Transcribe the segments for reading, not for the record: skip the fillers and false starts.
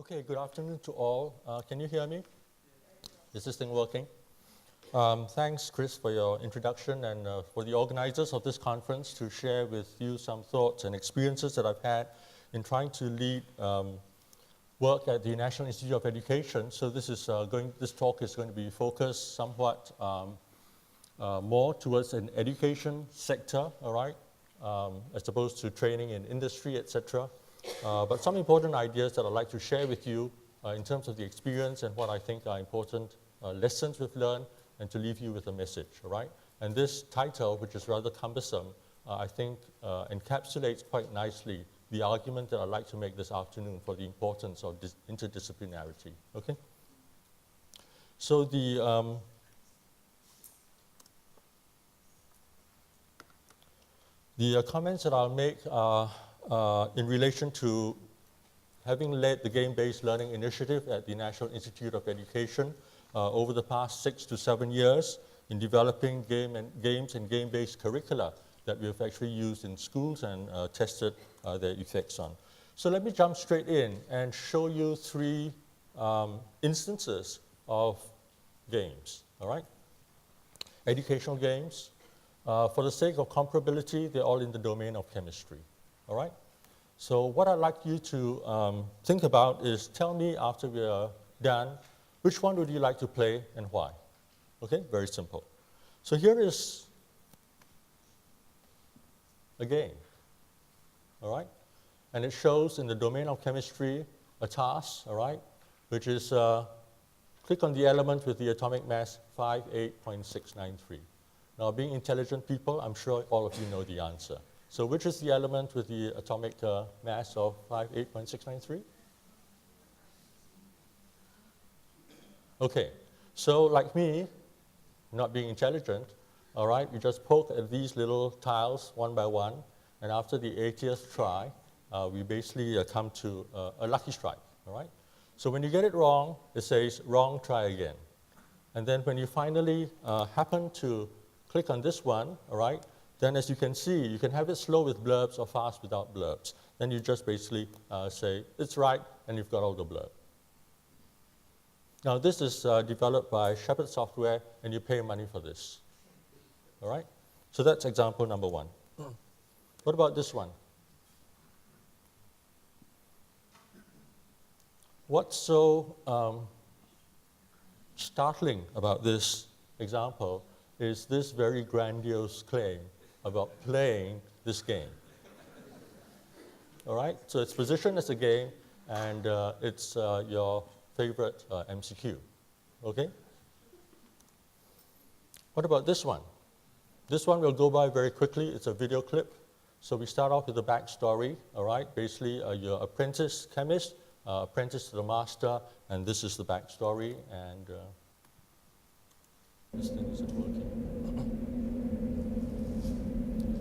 Okay, good afternoon to all. Can you hear me? Is this thing working? Thanks, Chris, for your introduction and for the organizers of this conference to share with you some thoughts and experiences that I've had in trying to lead work at the National Institute of Education. So this talk is going to be focused somewhat more towards an education sector, all right, as opposed to training in industry, etc. But some important ideas that I'd like to share with you in terms of the experience and what I think are important lessons we've learned, and to leave you with a message, all right? And this title, which is rather cumbersome, I think encapsulates quite nicely the argument that I'd like to make this afternoon for the importance of interdisciplinarity, okay? So the comments that I'll make are in relation to having led the Game-Based Learning Initiative at the National Institute of Education over the past 6 to 7 years in developing games and game-based curricula that we've actually used in schools and tested their effects on. So let me jump straight in and show you 3 instances of games, all right? Educational games. For the sake of comparability, they're all in the domain of chemistry, all right? So what I'd like you to think about is tell me after we're done, which one would you like to play and why? Okay, very simple. So here is a game, all right? And it shows in the domain of chemistry a task, all right, which is click on the element with the atomic mass 58.693. Now, being intelligent people, I'm sure all of you know the answer. So which is the element with the atomic mass of 58.693? Okay, so like me, not being intelligent, all right, you just poke at these little tiles one by one, and after the 80th try, we basically come to a lucky strike, all right? So when you get it wrong, it says, wrong, try again. And then when you finally happen to click on this one, all right, then as you can see, you can have it slow with blurbs or fast without blurbs. Then you just basically say, it's right, and you've got all the blurb. Now, this is developed by Shepherd Software, and you pay money for this, all right? So that's example number 1. What about this one? What's so startling about this example is this very grandiose claim about playing this game. All right? So it's positioned as a game, and it's your favorite MCQ. Okay? What about this one? This one will go by very quickly. It's a video clip. So we start off with the backstory. All right? Basically, you're apprentice chemist, apprentice to the master, and this is the backstory. And this thing isn't working.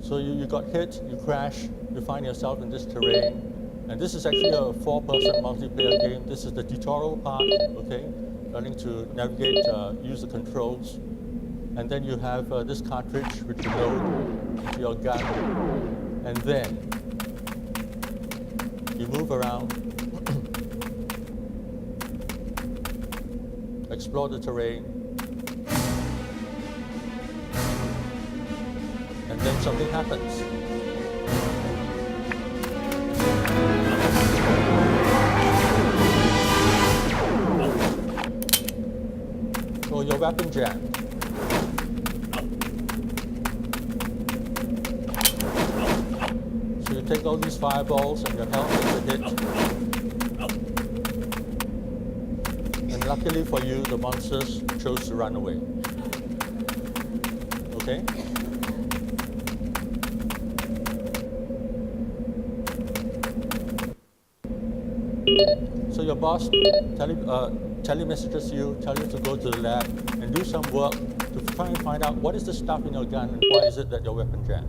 So you got hit, you crash, you find yourself in this terrain, and this is actually a 4-person multiplayer game. This is the tutorial part, okay? Learning to navigate, use the controls. And then you have this cartridge which you load into your gun, and then you move around, explore the terrain, and then something happens. So your weapon jammed. So you take all these fireballs and your health takes a hit. And luckily for you, the monsters chose to run away. Okay? So your boss telemessages you, tell you to go to the lab and do some work to try and find out what is the stuff in your gun and why is it that your weapon jammed.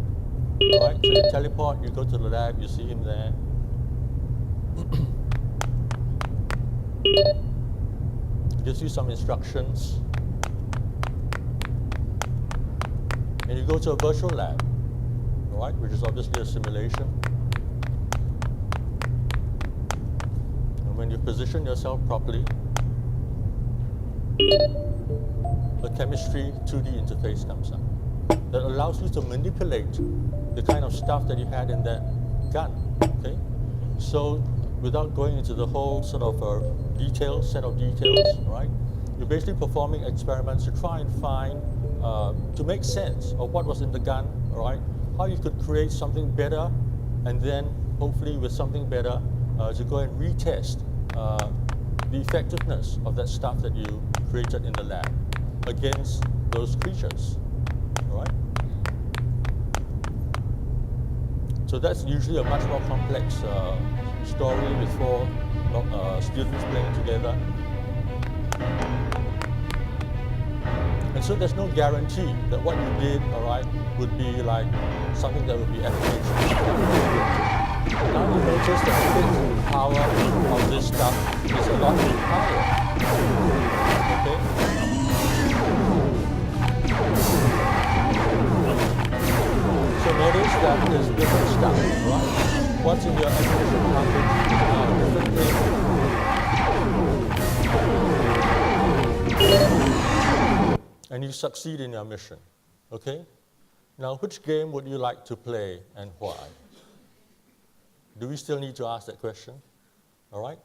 All right, so you teleport, you go to the lab, you see him there. Gives you some instructions. And you go to a virtual lab, all right, which is obviously a simulation. when you position yourself properly, a chemistry 2D interface comes up that allows you to manipulate the kind of stuff that you had in that gun, okay? So without going into the whole sort of set of details, right? You're basically performing experiments to try and find, to make sense of what was in the gun, all right? How you could create something better, and then hopefully with something better, to go and retest the effectiveness of that stuff that you created in the lab against those creatures, all right? So that's usually a much more complex story with four students playing together. And so there's no guarantee that what you did, all right, would be like something that would be efficacious. Now you notice that the power of this stuff is a lot higher. Okay? So notice that there's different stuff, right? What's in your ammunition package, different things. And you succeed in your mission, okay? Now, which game would you like to play and why? Do we still need to ask that question? All right?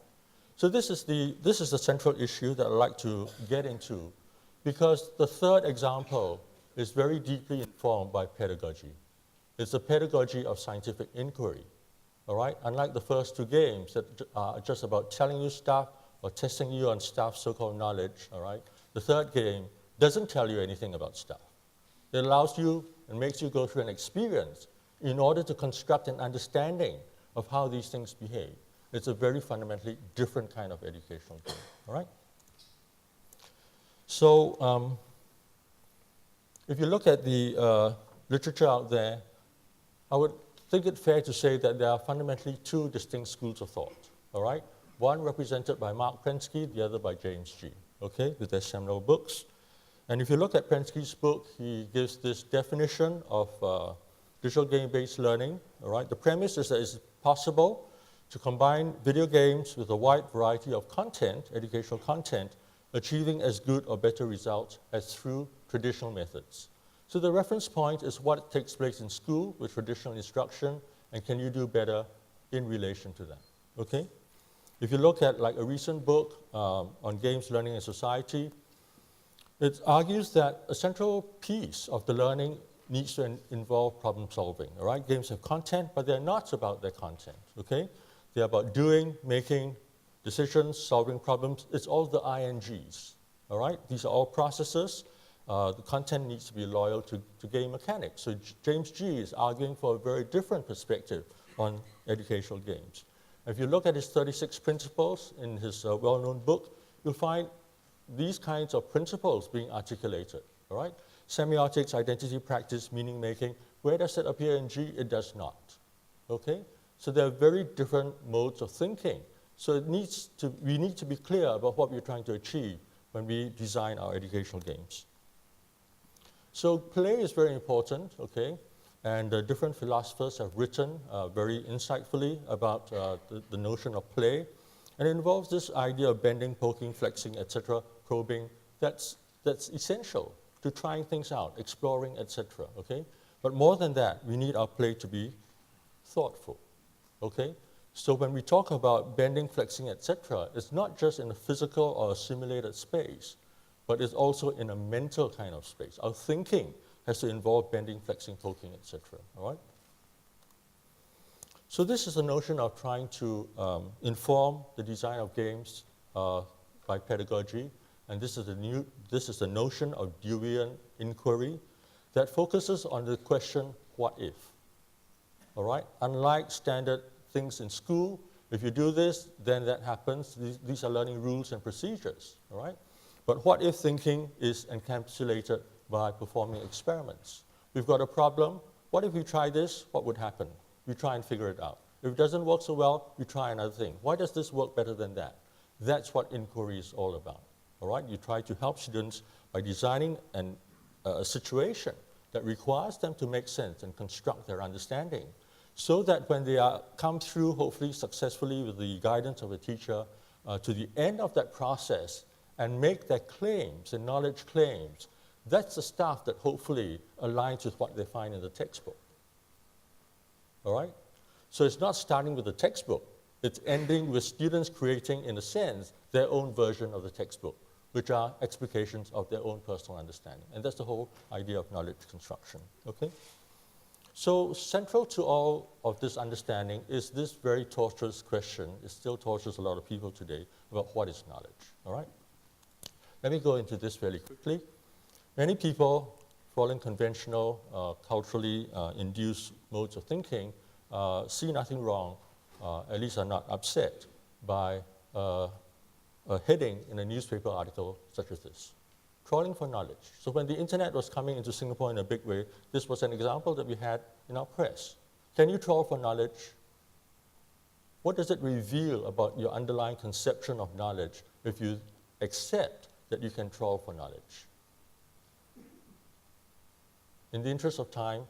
So this is the central issue that I'd like to get into, because the third example is very deeply informed by pedagogy. It's a pedagogy of scientific inquiry, all right? Unlike the first two games that are just about telling you stuff or testing you on stuff, so-called knowledge, all right? The third game doesn't tell you anything about stuff. It allows you and makes you go through an experience in order to construct an understanding of how these things behave. It's a very fundamentally different kind of educational game, all right? So if you look at the literature out there, I would think it fair to say that there are fundamentally two distinct schools of thought, all right? One represented by Mark Prensky, the other by James Gee, okay, with their seminal books. And if you look at Prensky's book, he gives this definition of digital game-based learning, all right? The premise is that it's possible to combine video games with a wide variety of content, educational content, achieving as good or better results as through traditional methods. So the reference point is what takes place in school with traditional instruction, and can you do better in relation to that, okay? If you look at like a recent book on games, learning, and society, it argues that a central piece of the learning needs to involve problem solving, all right? Games have content, but they're not about their content, okay? They're about doing, making decisions, solving problems. It's all the INGs, all right? These are all processes. The content needs to be loyal to game mechanics. So James Gee is arguing for a very different perspective on educational games. If you look at his 36 principles in his well-known book, you'll find these kinds of principles being articulated, all right? Semiotics, identity practice, meaning making, where does it appear in G? It does not, okay? So there are very different modes of thinking. So we need to be clear about what we're trying to achieve when we design our educational games. So play is very important, okay? And different philosophers have written very insightfully about the notion of play. And it involves this idea of bending, poking, flexing, etc., probing. That's essential to trying things out, exploring, etc., okay? But more than that, we need our play to be thoughtful, okay? So when we talk about bending, flexing, etc., it's not just in a physical or a simulated space, but it's also in a mental kind of space. Our thinking has to involve bending, flexing, poking, etc., all right? So this is a notion of trying to inform the design of games by pedagogy, and this is the notion of Deweyan inquiry that focuses on the question, what if? All right? Unlike standard things in school, if you do this, then that happens. These are learning rules and procedures, all right? But what if thinking is encapsulated by performing experiments? We've got a problem. What if we try this? What would happen? We try and figure it out. If it doesn't work so well, we try another thing. Why does this work better than that? That's what inquiry is all about, all right? You try to help students by designing a situation that requires them to make sense and construct their understanding so that when they come through, hopefully successfully with the guidance of a teacher, to the end of that process and make their claims and knowledge claims, that's the stuff that hopefully aligns with what they find in the textbook. All right? So it's not starting with the textbook. It's ending with students creating, in a sense, their own version of the textbook, which are explications of their own personal understanding. And that's the whole idea of knowledge construction. Okay? So central to all of this understanding is this very torturous question. It still tortures a lot of people today about what is knowledge. All right? Let me go into this fairly quickly. Many people, following conventional, culturally induced modes of thinking, see nothing wrong, at least are not upset by a heading in a newspaper article such as this: trawling for knowledge. So when the internet was coming into Singapore in a big way, this was an example that we had in our press. Can you trawl for knowledge? What does it reveal about your underlying conception of knowledge if you accept that you can trawl for knowledge? In the interest of time,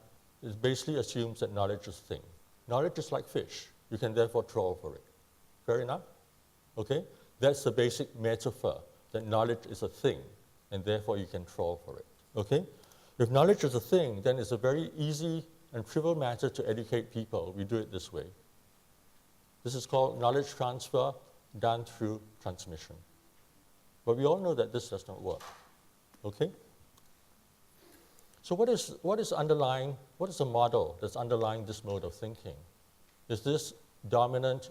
it basically assumes that knowledge is a thing. Knowledge is like fish. You can therefore trawl for it. Fair enough? Okay? That's the basic metaphor, that knowledge is a thing, and therefore you can trawl for it. Okay? If knowledge is a thing, then it's a very easy and trivial matter to educate people. We do it this way. This is called knowledge transfer done through transmission. But we all know that this does not work. Okay? So what is the model that's underlying this mode of thinking? Is this dominant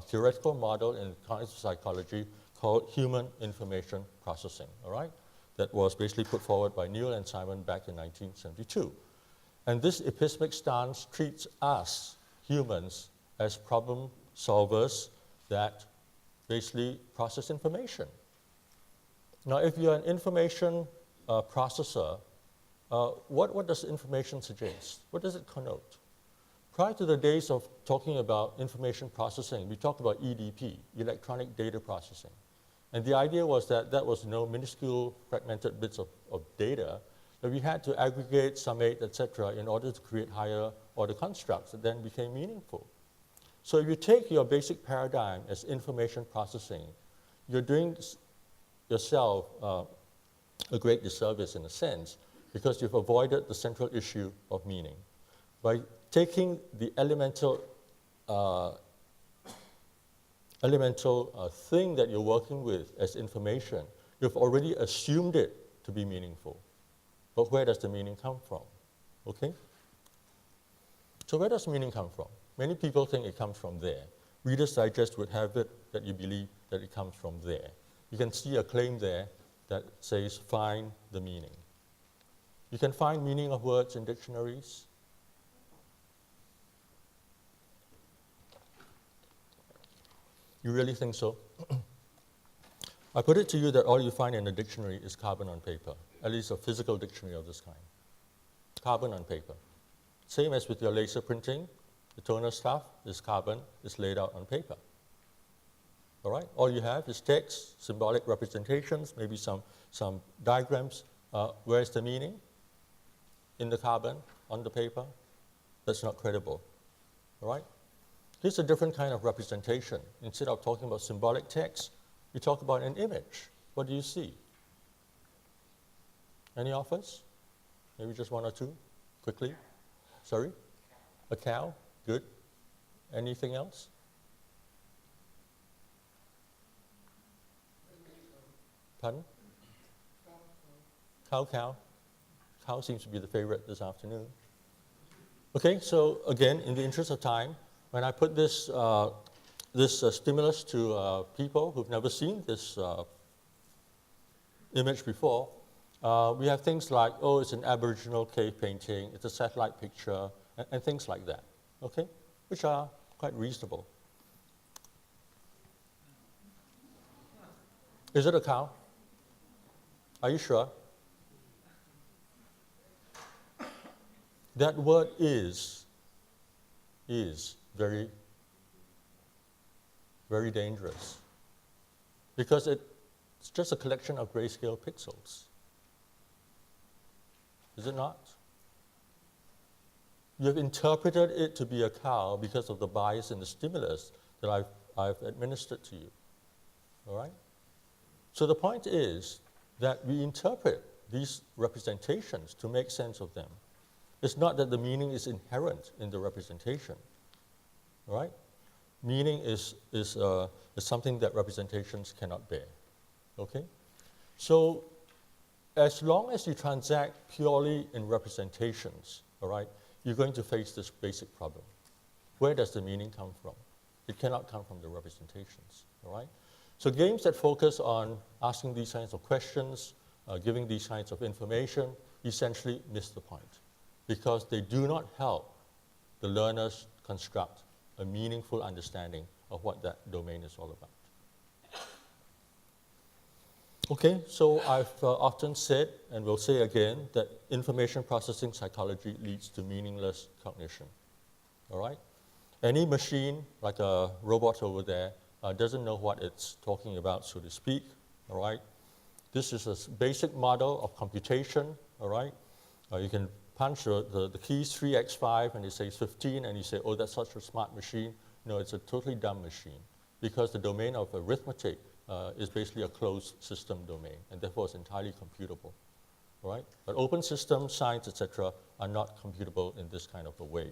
theoretical model in cognitive psychology called human information processing, all right? That was basically put forward by Neil and Simon back in 1972. And this epistemic stance treats us, humans, as problem solvers that basically process information. Now, if you're an information processor, what does information suggest? What does it connote? Prior to the days of talking about information processing, we talked about EDP, electronic data processing. And the idea was that that was minuscule fragmented bits of data that we had to aggregate, summate, etc., in order to create higher order constructs that then became meaningful. So if you take your basic paradigm as information processing, you're doing yourself a great disservice in a sense, because you've avoided the central issue of meaning. By taking the elemental thing that you're working with as information, you've already assumed it to be meaningful. But where does the meaning come from? Okay? So where does meaning come from? Many people think it comes from there. Reader's Digest would have it that you believe that it comes from there. You can see a claim there that says, find the meaning. You can find meaning of words in dictionaries. You really think so? I put it to you that all you find in a dictionary is carbon on paper, at least a physical dictionary of this kind. Carbon on paper. Same as with your laser printing, the toner stuff is carbon, is laid out on paper. All right? All you have is text, symbolic representations, maybe some diagrams. Where's the meaning? In the carbon, on the paper? That's not credible. All right? Here's a different kind of representation. Instead of talking about symbolic text, we talk about an image. What do you see? Any offers? Maybe just one or two, quickly. Sorry? A cow? Good. Anything else? Pardon? Cow. Cow seems to be the favorite this afternoon. Okay, so again, in the interest of time, when I put this stimulus to people who've never seen this image before, we have things like, oh, it's an Aboriginal cave painting, it's a satellite picture, and things like that, okay, which are quite reasonable. Is it a cow? Are you sure? That word is very, very dangerous because it's just a collection of grayscale pixels. Is it not? You've interpreted it to be a cow because of the bias in the stimulus that I've administered to you. all right? So the point is that we interpret these representations to make sense of them. It's not that the meaning is inherent in the representation, all right? Meaning is something that representations cannot bear, okay? So as long as you transact purely in representations, all right, you're going to face this basic problem. Where does the meaning come from? It cannot come from the representations, all right? So games that focus on asking these kinds of questions, giving these kinds of information, essentially miss the point because they do not help the learners construct a meaningful understanding of what that domain is all about. Okay, so I've often said, and will say again, that information processing psychology leads to meaningless cognition, all right? Any machine, like a robot over there, doesn't know what it's talking about, so to speak, all right? This is a basic model of computation, all right? You can punch the keys 3x5 and it says 15 and you say, oh, that's such a smart machine. No, it's a totally dumb machine because the domain of arithmetic is basically a closed system domain and therefore it's entirely computable, all right? But open systems, science, etc., are not computable in this kind of a way.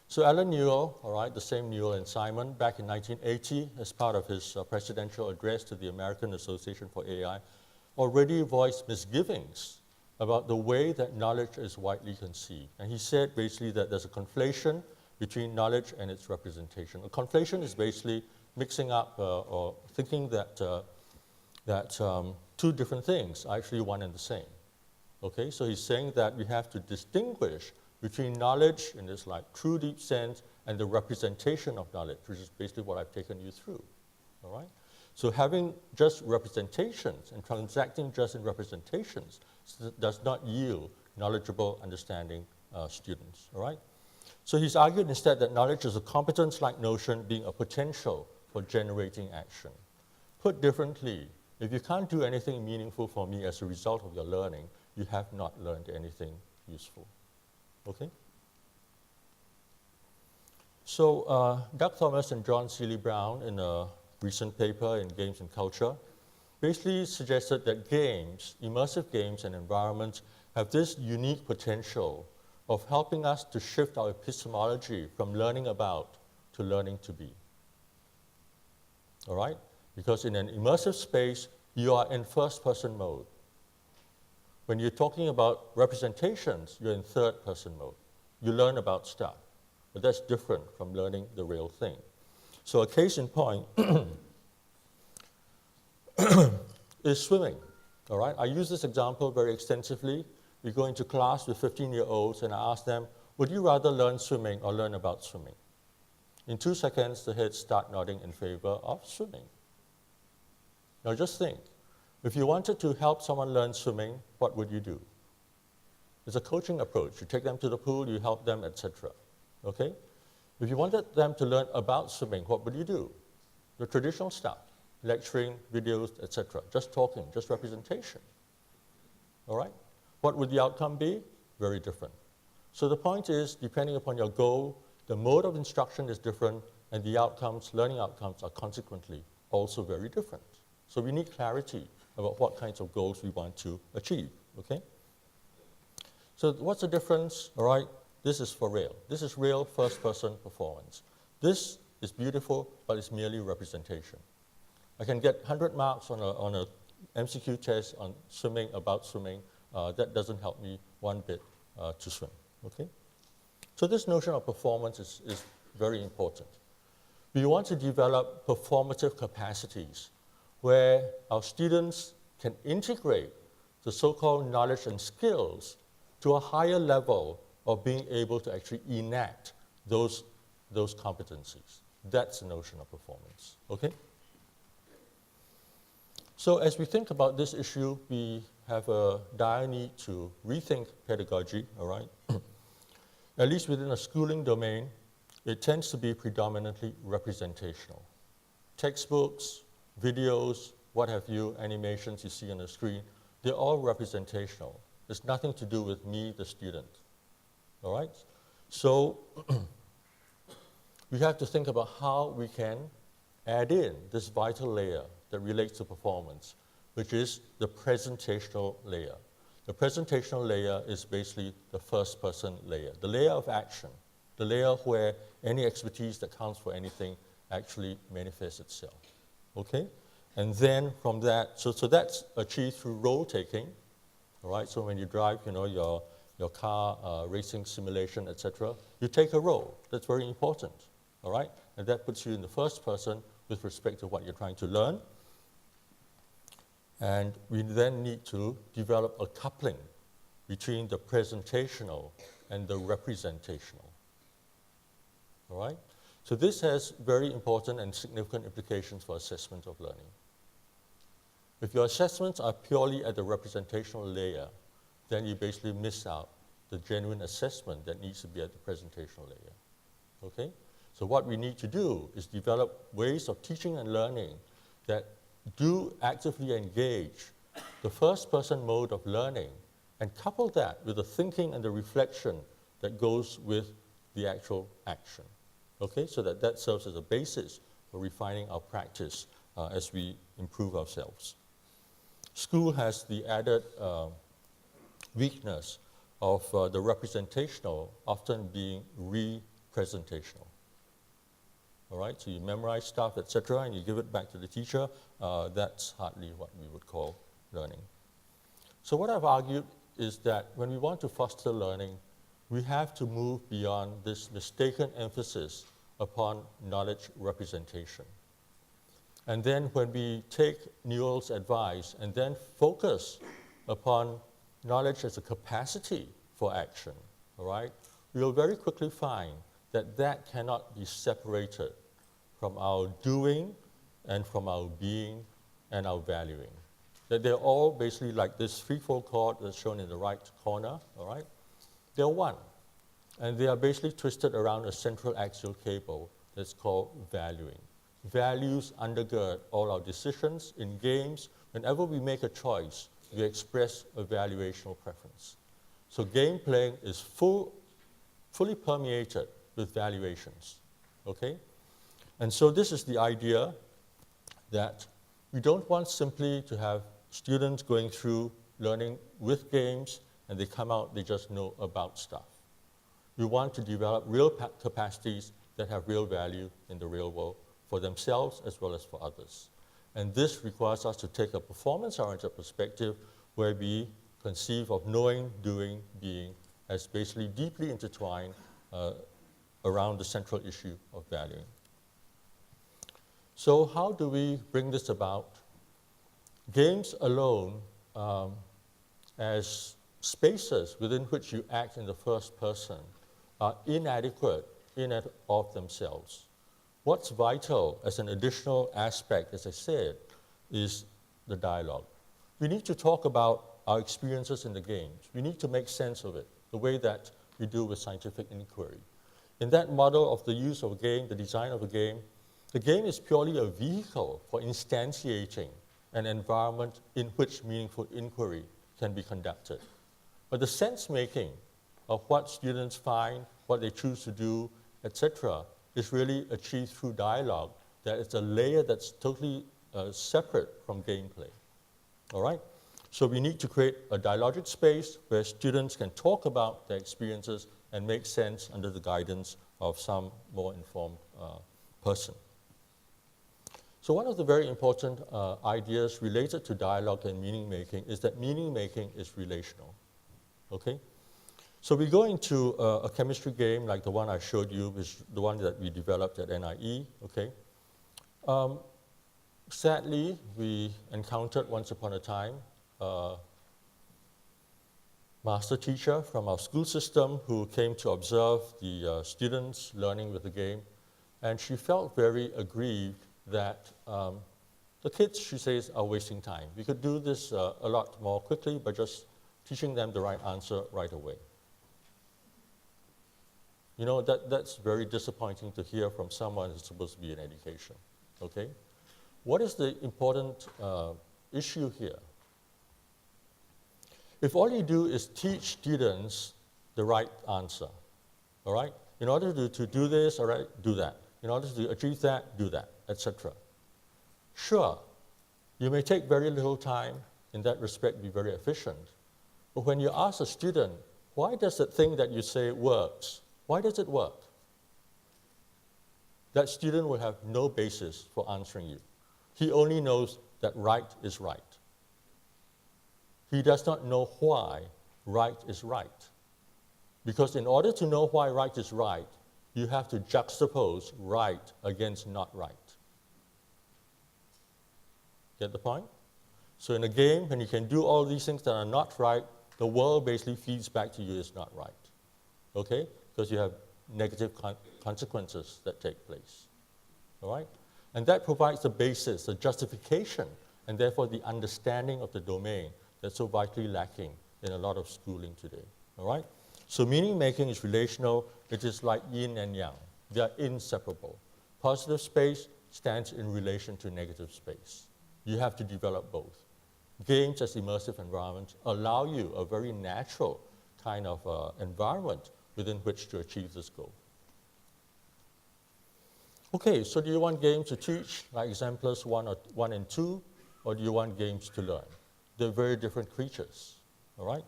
So Alan Newell, all right, the same Newell and Simon, back in 1980, as part of his presidential address to the American Association for AI, already voiced misgivings about the way that knowledge is widely conceived. And he said basically that there's a conflation between knowledge and its representation. A conflation is basically mixing up or thinking that, two different things are actually one and the same. Okay, so he's saying that we have to distinguish between knowledge in this like true deep sense and the representation of knowledge, which is basically what I've taken you through, all right? So having just representations and transacting just in representations does not yield knowledgeable understanding students, all right? So he's argued instead that knowledge is a competence-like notion being a potential for generating action. Put differently, if you can't do anything meaningful for me as a result of your learning, you have not learned anything useful. Okay? So Doug Thomas and John Seely Brown, in a recent paper in Games and Culture, basically suggested that games, immersive games and environments, have this unique potential of helping us to shift our epistemology from learning about to learning to be. All right? Because in an immersive space, you are in first-person mode. When you're talking about representations, you're in third-person mode. You learn about stuff, but that's different from learning the real thing. So a case in point is swimming, all right? I use this example very extensively. We go into class with 15-year-olds and I ask them, would you rather learn swimming or learn about swimming? In 2 seconds, the heads start nodding in favor of swimming. Now just think. If you wanted to help someone learn swimming, what would you do? It's a coaching approach. You take them to the pool, you help them, etc. Okay? If you wanted them to learn about swimming, what would you do? The traditional stuff, lecturing, videos, etc. Just talking, just representation. All right? What would the outcome be? Very different. So the point is, depending upon your goal, the mode of instruction is different, and the outcomes, learning outcomes, are consequently also very different. So we need clarity about what kinds of goals we want to achieve, okay? So what's the difference? All right, this is for real. This is real first-person performance. This is beautiful, but it's merely representation. I can get 100 marks on a MCQ test on swimming, about swimming. That doesn't help me one bit to swim, okay? So this notion of performance is very important. We want to develop performative capacities where our students can integrate the so-called knowledge and skills to a higher level of being able to actually enact those competencies. That's the notion of performance, okay? So as we think about this issue, we have a dire need to rethink pedagogy, all right? At least within a schooling domain, it tends to be predominantly representational. Textbooks, videos, what have you, animations you see on the screen, they're all representational. There's nothing to do with me, the student, all right? So we have to think about how we can add in this vital layer that relates to performance, which is the presentational layer. The presentational layer is basically the first-person layer, the layer of action, the layer where any expertise that counts for anything actually manifests itself, okay? And then from that, so that's achieved through role-taking, all right? So when you drive, your car racing simulation, etc., you take a role. That's very important, all right? And that puts you in the first person with respect to what you're trying to learn. And we then need to develop a coupling between the presentational and the representational, all right? So this has very important and significant implications for assessment of learning. If your assessments are purely at the representational layer, then you basically miss out the genuine assessment that needs to be at the presentational layer, okay? So what we need to do is develop ways of teaching and learning that do actively engage the first-person mode of learning and couple that with the thinking and the reflection that goes with the actual action, okay? So that serves as a basis for refining our practice as we improve ourselves. School has the added weakness of the representational often being representational. All right, so you memorize stuff, etc., and you give it back to the teacher. That's hardly what we would call learning. So what I've argued is that when we want to foster learning, we have to move beyond this mistaken emphasis upon knowledge representation. And then when we take Newell's advice and then focus upon knowledge as a capacity for action, all right, we'll very quickly find that that cannot be separated from our doing and from our being and our valuing. That they're all basically like this threefold cord that's shown in the right corner, all right? They're one. And they are basically twisted around a central axial cable that's called valuing. Values undergird all our decisions in games. Whenever we make a choice, we express a valuational preference. So game playing is fully permeated with valuations, okay? And so this is the idea that we don't want simply to have students going through learning with games and they come out, they just know about stuff. We want to develop real capacities that have real value in the real world for themselves as well as for others. And this requires us to take a performance-oriented perspective where we conceive of knowing, doing, being as basically deeply intertwined around the central issue of valuing. So how do we bring this about? Games alone as spaces within which you act in the first person are inadequate in and of themselves. What's vital as an additional aspect, as I said, is the dialogue. We need to talk about our experiences in the games. We need to make sense of it, the way that we do with scientific inquiry. In that model of the use of a game, the design of a game, the game is purely a vehicle for instantiating an environment in which meaningful inquiry can be conducted. But the sense-making of what students find, what they choose to do, etc., is really achieved through dialogue. That it's a layer that's totally separate from gameplay, all right? So we need to create a dialogic space where students can talk about their experiences and make sense under the guidance of some more informed person. So one of the very important ideas related to dialogue and meaning making is that meaning making is relational, okay? So we go into a chemistry game like the one I showed you, which is the one that we developed at NIE, okay? Sadly, we encountered once upon a time a master teacher from our school system who came to observe the students learning with the game, and she felt very aggrieved that the kids, she says, are wasting time. We could do this a lot more quickly by just teaching them the right answer right away. You know, that's very disappointing to hear from someone who's supposed to be in education, okay? What is the important issue here? If all you do is teach students the right answer, all right? In order to do this, all right, do that. In order to achieve that, do that. etc. Sure, you may take very little time, in that respect be very efficient, but when you ask a student, why does the thing that you say works, why does it work? That student will have no basis for answering you. He only knows that right is right. He does not know why right is right. Because in order to know why right is right, you have to juxtapose right against not right. Get the point? So in a game, when you can do all these things that are not right, the world basically feeds back to you as not right. Okay? Because you have negative consequences that take place. All right? And that provides the basis, the justification, and therefore the understanding of the domain that's so vitally lacking in a lot of schooling today. All right? So meaning making is relational. It is like yin and yang. They are inseparable. Positive space stands in relation to negative space. You have to develop both. Games as immersive environments allow you a very natural kind of environment within which to achieve this goal. Okay, so do you want games to teach, like Exemplars 1 and 2, or do you want games to learn? They're very different creatures, all right?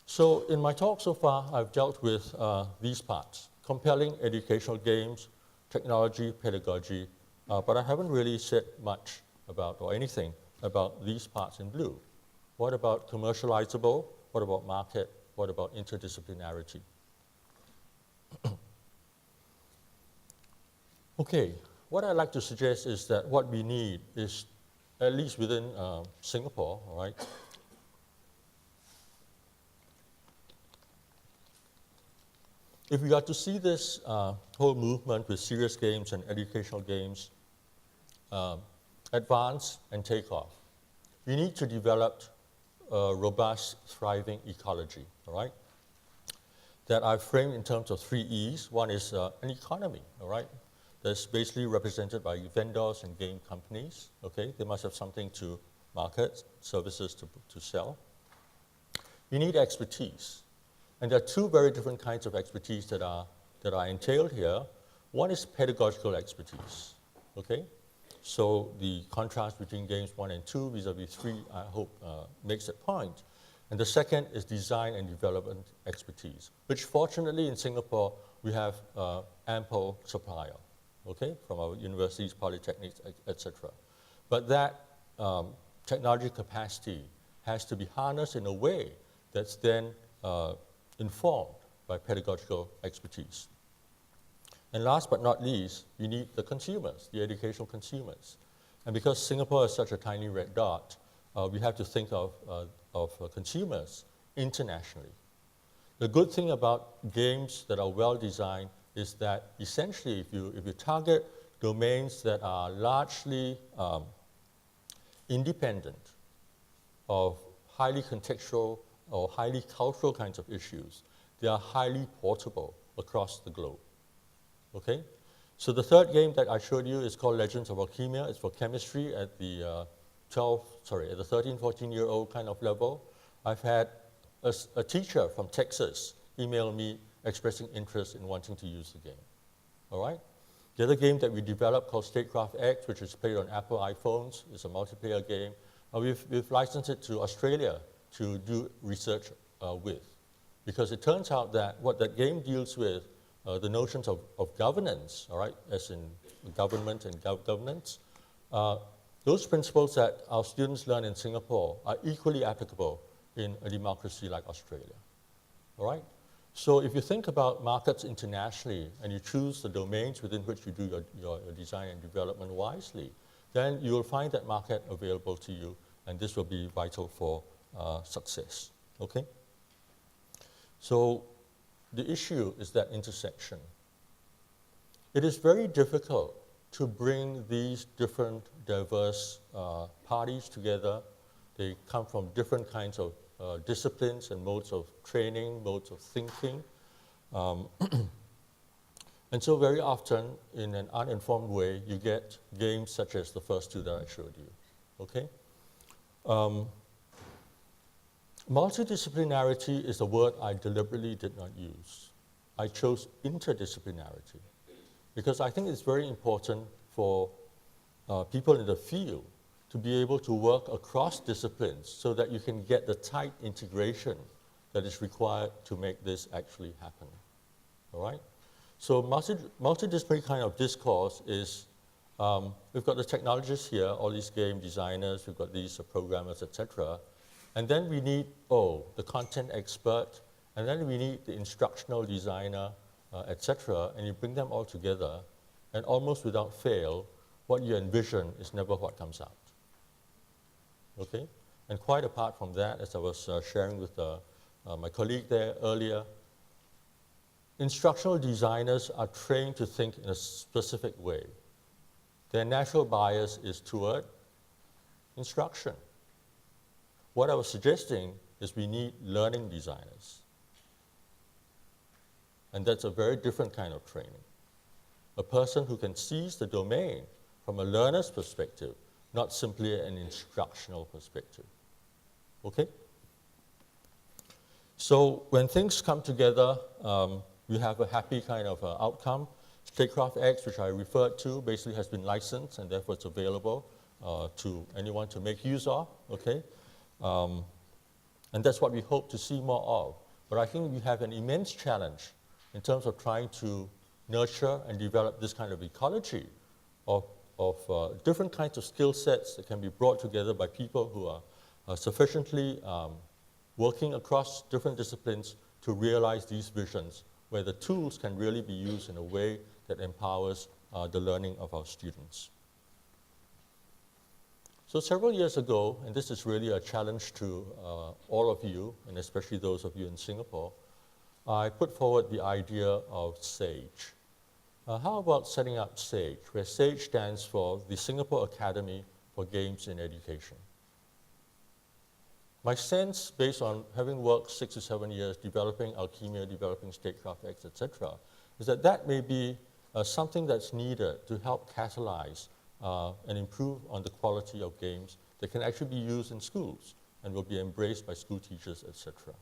So in my talk so far, I've dealt with these parts: compelling educational games, technology, pedagogy, but I haven't really said much about, or anything about these parts in blue. What about commercializable? What about market? What about interdisciplinarity? Okay, what I'd like to suggest is that what we need is, at least within Singapore, all right, if we are to see this whole movement with serious games and educational games advance and take off, we need to develop a robust, thriving ecology, all right, that I've framed in terms of 3 E's. One is an economy, all right, that's basically represented by vendors and game companies, okay? They must have something to market, services to sell. You need expertise. And there are 2 very different kinds of expertise that are entailed here. One is pedagogical expertise, okay? So the contrast between games 1 and 2 vis-a-vis 3, I hope, makes that point. And the second is design and development expertise, which fortunately in Singapore, we have ample supply of, okay, from our universities, polytechnics, etc. But that technology capacity has to be harnessed in a way that's then informed by pedagogical expertise. And last but not least, you need the consumers, the educational consumers. And because Singapore is such a tiny red dot, we have to think of consumers internationally. The good thing about games that are well designed is that essentially if you target domains that are largely independent of highly contextual or highly cultural kinds of issues, they are highly portable across the globe, okay? So the third game that I showed you is called Legends of Alchemia. It's for chemistry at the 13, 14-year-old kind of level. I've had a teacher from Texas email me expressing interest in wanting to use the game, all right? The other game that we developed called Statecraft X, which is played on Apple iPhones, is a multiplayer game. We've licensed it to Australia to do research with, because it turns out that what that game deals with, the notions of governance, all right, as in government and governance, those principles that our students learn in Singapore are equally applicable in a democracy like Australia, all right? So if you think about markets internationally and you choose the domains within which you do your design and development wisely, then you will find that market available to you, and this will be vital for success, okay? So the issue is that intersection. It is very difficult to bring these different diverse parties together. They come from different kinds of disciplines and modes of training, modes of thinking. And so very often, in an uninformed way, you get games such as the first 2 that I showed you, okay? Multidisciplinarity is a word I deliberately did not use. I chose interdisciplinarity. because I think it's very important for people in the field to be able to work across disciplines so that you can get the tight integration that is required to make this actually happen. All right? So multidisciplinary kind of discourse is, we've got the technologists here, all these game designers, we've got these programmers, etc. And then we need, the content expert, and then we need the instructional designer, etc. And you bring them all together, and almost without fail, what you envision is never what comes out. Okay? And quite apart from that, as I was sharing with my colleague there earlier, instructional designers are trained to think in a specific way. Their natural bias is toward instruction. What I was suggesting is we need learning designers. And that's a very different kind of training. A person who can seize the domain from a learner's perspective, not simply an instructional perspective. Okay? So when things come together, we have a happy kind of outcome. Statecraft X, which I referred to, basically has been licensed, and therefore it's available to anyone to make use of. Okay? And that's what we hope to see more of. But I think we have an immense challenge in terms of trying to nurture and develop this kind of ecology of different kinds of skill sets that can be brought together by people who are sufficiently working across different disciplines to realize these visions, where the tools can really be used in a way that empowers the learning of our students. So several years ago, and this is really a challenge to all of you, and especially those of you in Singapore, I put forward the idea of SAGE. How about setting up SAGE, where SAGE stands for the Singapore Academy for Games in Education? My sense, based on having worked 6 to 7 years developing Alchemia, developing Statecraft X, etc., is that that may be something that's needed to help catalyze and improve on the quality of games that can actually be used in schools and will be embraced by school teachers, etc.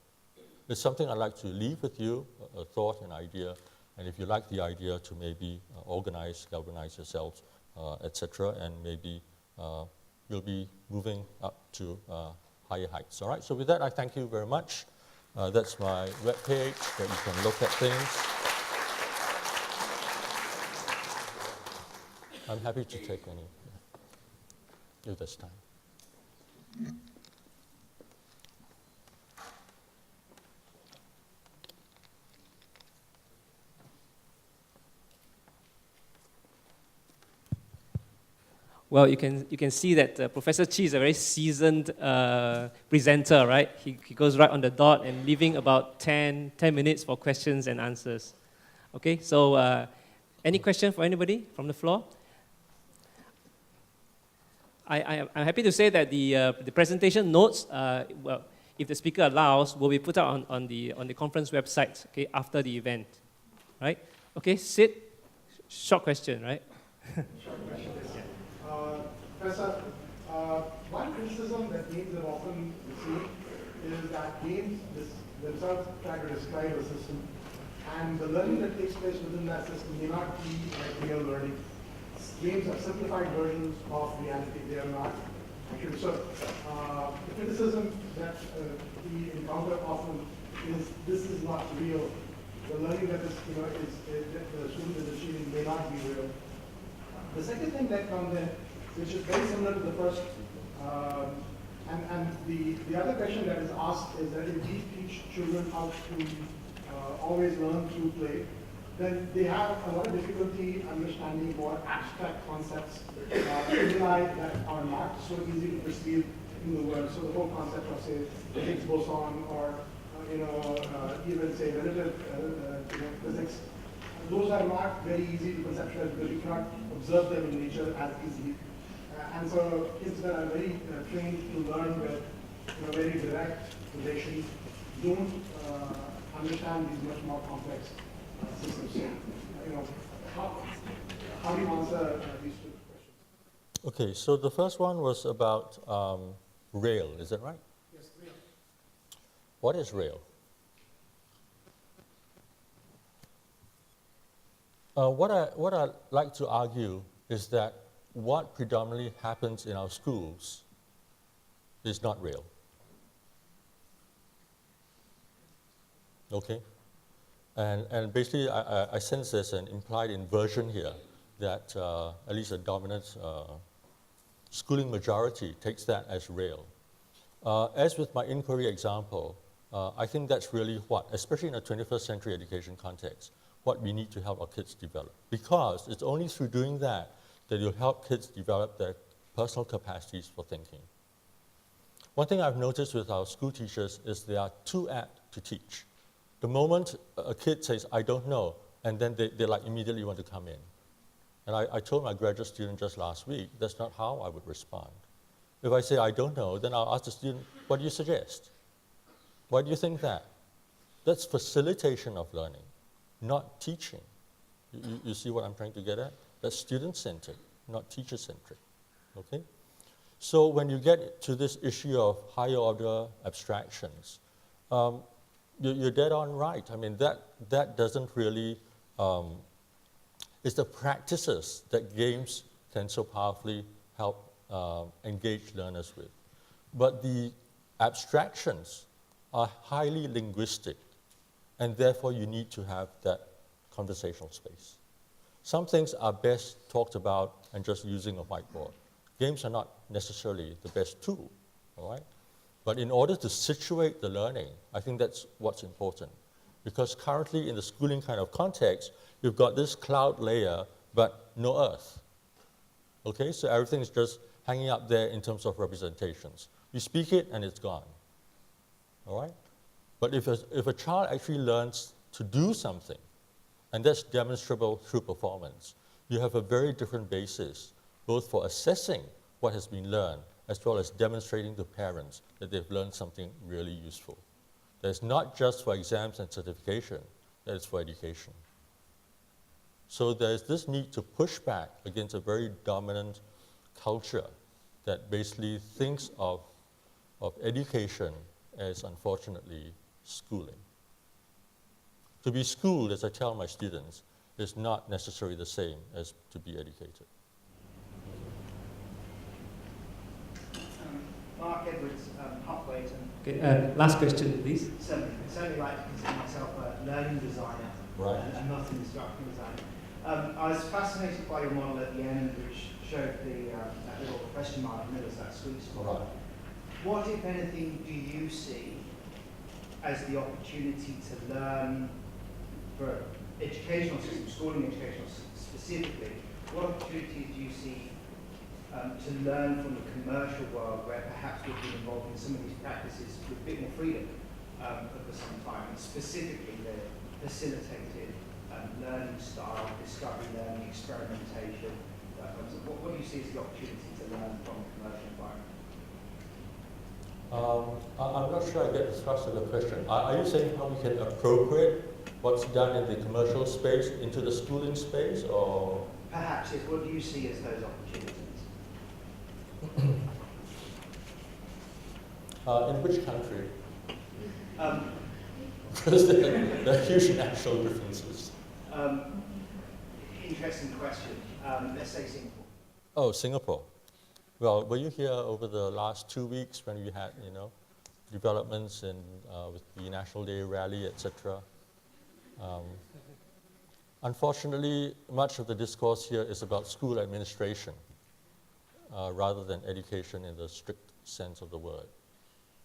It's something I'd like to leave with you, a thought, an idea, and if you like the idea, to maybe organize, galvanize yourselves, etc., and maybe you'll be moving up to higher heights. All right, so with that, I thank you very much. That's my webpage that you can look at things. I'm happy to take any, if there's time. Well, you can see that Professor Chi is a very seasoned presenter, right? He goes right on the dot and leaving about 10 minutes for questions and answers. Okay, so any question for anybody from the floor? I'm happy to say that the presentation notes, well, if the speaker allows, will be put out on the conference website, okay, after the event, right? Okay, Sid, short question, right? Professor, one criticism that games have often received is that games themselves try to describe a system, and the learning that takes place within that system may not be like real learning. Games are simplified versions of reality. They are not actually. So the criticism that we encounter often is this is not real. The learning that is, that the student is achieving may not be real. The second thing that comes in, which is very similar to the first, and the other question that is asked is that if we teach children how to always learn through play, then they have a lot of difficulty understanding more abstract concepts, stimuli that are not so easy to perceive in the world. So the whole concept of, say, the Higgs boson, or even say relative physics, those are not very easy to conceptualize because you cannot observe them in nature as easily. And so kids that are very trained to learn with very direct relations don't understand these much more complex systems. So, how do you answer these two questions? Okay, so the first one was about rail, is that right? Yes, rail. What is rail? What I like to argue is that what predominantly happens in our schools is not real. Okay? And basically, I sense there's an implied inversion here that at least a dominant schooling majority takes that as real. As with my inquiry example, I think that's really what, especially in a 21st century education context, what we need to help our kids develop. Because it's only through doing that that you'll help kids develop their personal capacities for thinking. One thing I've noticed with our school teachers is they are too apt to teach. The moment a kid says, I don't know, and then they like immediately want to come in. And I told my graduate student just last week, that's not how I would respond. If I say I don't know, then I'll ask the student, what do you suggest? Why do you think that? That's facilitation of learning, not teaching. You see what I'm trying to get at? That's student-centered, not teacher-centric, okay? So when you get to this issue of higher order abstractions, you're dead on right. I mean, that doesn't really, it's the practices that games can so powerfully help engage learners with. But the abstractions are highly linguistic, and therefore you need to have that conversational space. Some things are best talked about and just using a whiteboard. Games are not necessarily the best tool, all right? But in order to situate the learning, I think that's what's important. Because currently in the schooling kind of context, you've got this cloud layer, but no earth. Okay, so everything is just hanging up there in terms of representations. You speak it and it's gone, all right? But if a child actually learns to do something, and that's demonstrable through performance, you have a very different basis, both for assessing what has been learned, as well as demonstrating to parents that they've learned something really useful. That's not just for exams and certification, that is for education. So there's this need to push back against a very dominant culture that basically thinks of education as, unfortunately, schooling. To be schooled, as I tell my students, is not necessarily the same as to be educated. Mark Edwards, Hopways. Okay, last question, please. Certainly like to consider myself a learning designer, Right. and not an instructional designer. I was fascinated by your model at the end, which showed that little question mark in the middle, that sweet spot. Right. What, if anything, do you see as the opportunity to learn for educational systems, schooling educational specifically? What opportunities do you see to learn from the commercial world, where perhaps we've been involved in some of these practices with a bit more freedom for some time, and specifically the facilitated learning style, discovery learning, experimentation? What do you see as the opportunity to learn from the commercial environment? I'm not sure I get the thrust of the question. Are you saying how we can appropriate what's done in the commercial space into the schooling space, or? Perhaps, yes. What do you see as those opportunities? In which country? Because there are huge national differences. Interesting question. Let's say Singapore. Oh, Singapore. Well, were you here over the last 2 weeks when we had, developments in with the National Day rally, etc.? Unfortunately, much of the discourse here is about school administration rather than education in the strict sense of the word.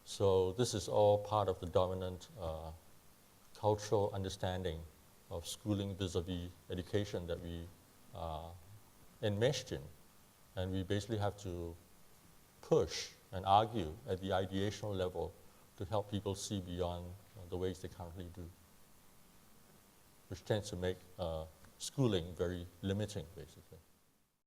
So this is all part of the dominant cultural understanding of schooling vis-a-vis education that we are enmeshed in. And we basically have to push and argue at the ideational level to help people see beyond the ways they currently do, which tends to make schooling very limiting, basically.